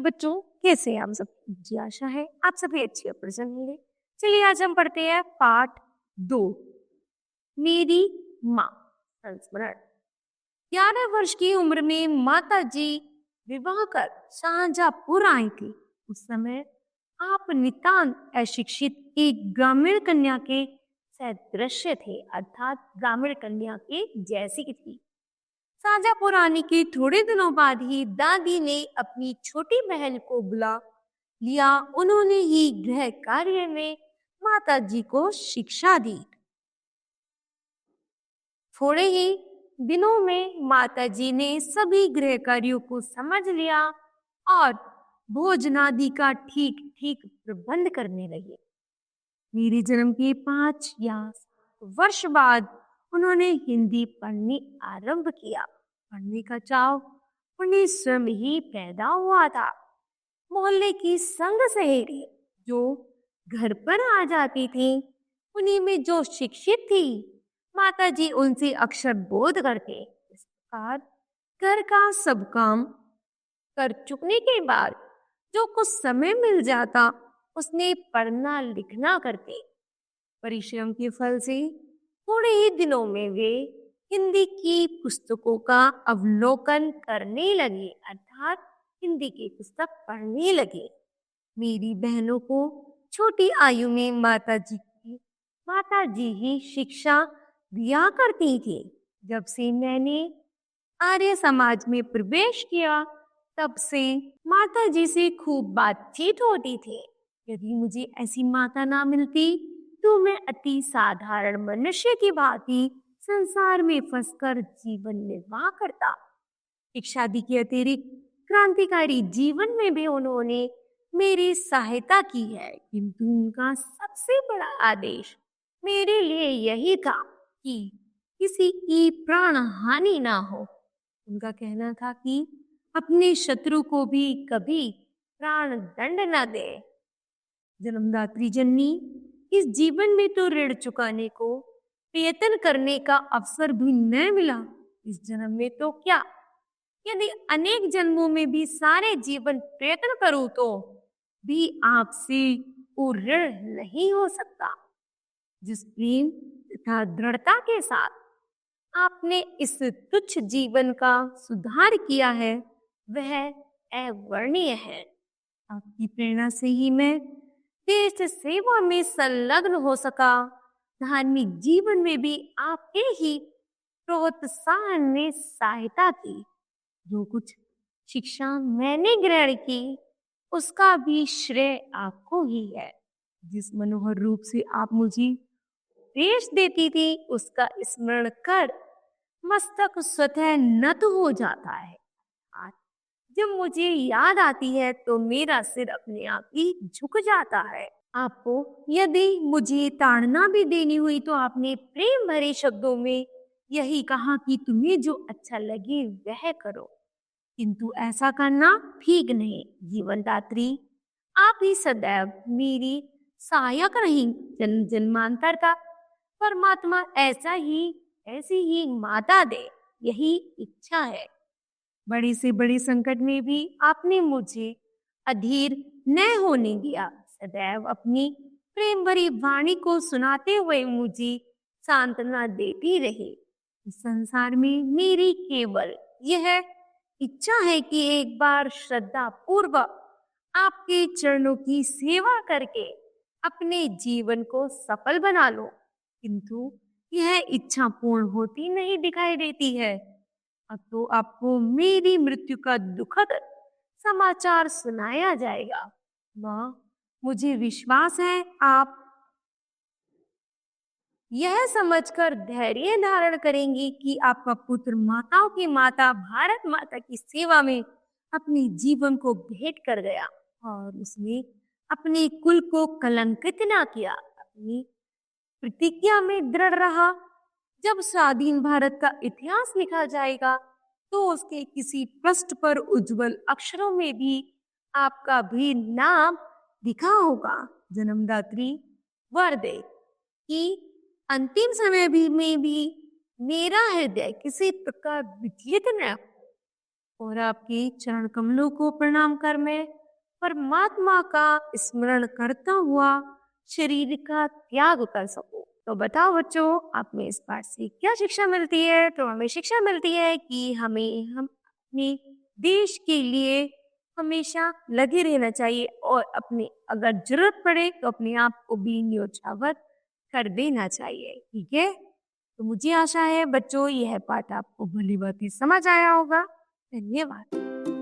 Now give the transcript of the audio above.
बच्चों, कैसे हैं आप सब? मुझे आशा है आप सभी अच्छे और प्रसन्न होंगे। चलिए आज हम पढ़ते हैं पाठ 2, मेरी माँ। संस्मरण। 11 वर्ष की उम्र में माता जी विवाह कर शाहजहांपुर आई थी। उस समय आप नितांत अशिक्षित एक ग्रामीण कन्या के सदृश्य थे, अर्थात ग्रामीण कन्या के जैसी थी। शाहजहांपुर आने के थोड़े दिनों बाद ही दादी ने अपनी छोटी बहन को बुला लिया। उन्होंने ही गृह कार्य में माता जी को शिक्षा दी। थोड़े ही दिनों में माता जी ने सभी गृह कार्यों को समझ लिया और भोजनादि का ठीक ठीक प्रबंध करने लगे। मेरे जन्म के 5 या 7 वर्ष बाद उन्होंने हिंदी पढ़नी आरंभ किया। पढ़ने का चाव उन्हें स्वयं ही पैदा हुआ था। मोहल्ले की संग सहेली जो घर पर आ जाती थी, उन्हीं में जो शिक्षित थी, माता जी उनसे अक्षर बोध करते। इस प्रकार घर का सब काम कर चुकने के बाद जो कुछ समय मिल जाता, उसने पढ़ना लिखना करते। परिश्रम के फल से थोड़े ही दिनों में वे हिंदी की पुस्तकों का अवलोकन करने लगे, अर्थात हिंदी की पुस्तक पढ़ने लगे। मेरी बहनों को छोटी आयु में माता जी ही शिक्षा दिया करती थी। जब से मैंने आर्य समाज में प्रवेश किया, तब से माता जी से खूब बातचीत होती थी। यदि मुझे ऐसी माता ना मिलती तो मैं अति साधारण मनुष्य की भांति संसार में फंसकर जीवन निर्वाह करता। एक शादी के अतिरिक्त क्रांतिकारी जीवन में भी उन्होंने मेरी सहायता की है, किंतु उनका सबसे बड़ा आदेश मेरे लिए यही था कि किसी की प्राण हानि ना हो। उनका कहना था कि अपने शत्रु को भी कभी प्राण दंड न दे। जन्मदात्री जननी, इस जीवन में तो ऋण चुकाने को प्रयत्न करने का अवसर भी न मिला। इस जन्म में तो क्या, यदि अनेक जन्मों में भी सारे जीवन प्रयत्न करूं तो भी आपसे वो ऋण नहीं हो सकता। जिस प्रेम तथा दृढ़ता के साथ आपने इस तुच्छ जीवन का सुधार किया है, वह अवर्णनीय है। आपकी प्रेरणा से ही मैं देश सेवा में संलग्न हो सका। धार्मिक जीवन में भी आपके ही प्रोत्साहन ने सहायता की। जो कुछ शिक्षा मैंने ग्रहण की, उसका भी श्रेय आपको ही है। जिस मनोहर रूप से आप मुझे उपदेश देती थी, उसका स्मरण कर मस्तक स्वतः नत हो जाता है। आज जब मुझे याद आती है तो मेरा सिर अपने आप ही झुक जाता है। आपको यदि मुझे ताड़ना भी देनी हुई तो आपने प्रेम भरे शब्दों में यही कहा कि तुम्हें जो अच्छा लगे वह करो, किंतु ऐसा करना ठीक नहीं। जीवनदात्री, आप ही सदैव मेरी सहायक रही। जन्म जन्मांतर का परमात्मा ऐसी ही माता दे, यही इच्छा है। बड़े से बड़े संकट में भी आपने मुझे अधीर न होने दिया। सदैव अपनी प्रेम भरी वाणी को सुनाते हुए मुझे सांत्वना देती रही। इस संसार में मेरी केवल यह इच्छा है कि एक बार श्रद्धा पूर्वक आपके चरणों की सेवा करके अपने जीवन को सफल बना लो, किंतु यह इच्छा पूर्ण होती नहीं दिखाई देती है। अब तो आपको मेरी मृत्यु का दुखद समाचार सुनाया जाएगा। माँ, मुझे विश्वास है आप यह समझकर धैर्य धारण करेंगी कि आपका पुत्र माताओं की माता भारत माता की सेवा में अपने जीवन को भेंट कर गया और उसने अपने कुल को कलंकित ना किया। अपनी प्रतिज्ञा में दृढ़ रहा। जब स्वाधीन भारत का इतिहास लिखा जाएगा तो उसके किसी पृष्ठ पर उज्जवल अक्षरों में भी आपका भी नाम लिखा होगा। जन्मदात्री, वर दे कि अंतिम समय में भी मेरा हृदय किसी प्रकार विचलित न हो। और आपके चरण कमलों को प्रणाम कर मैं परमात्मा का स्मरण करता हुआ शरीर का त्याग कर सकूं। तो बताओ बच्चों, आप में इस बात से क्या शिक्षा मिलती है? तो हमें शिक्षा मिलती है कि हम अपने देश के लिए हमेशा लगे रहना चाहिए और अपने अगर जरूरत पड़े तो अपने आप को भी न्योछावर कर देना चाहिए। ठीक है, तो मुझे आशा है बच्चों यह पाठ आपको भली भांति समझ आया होगा। धन्यवाद।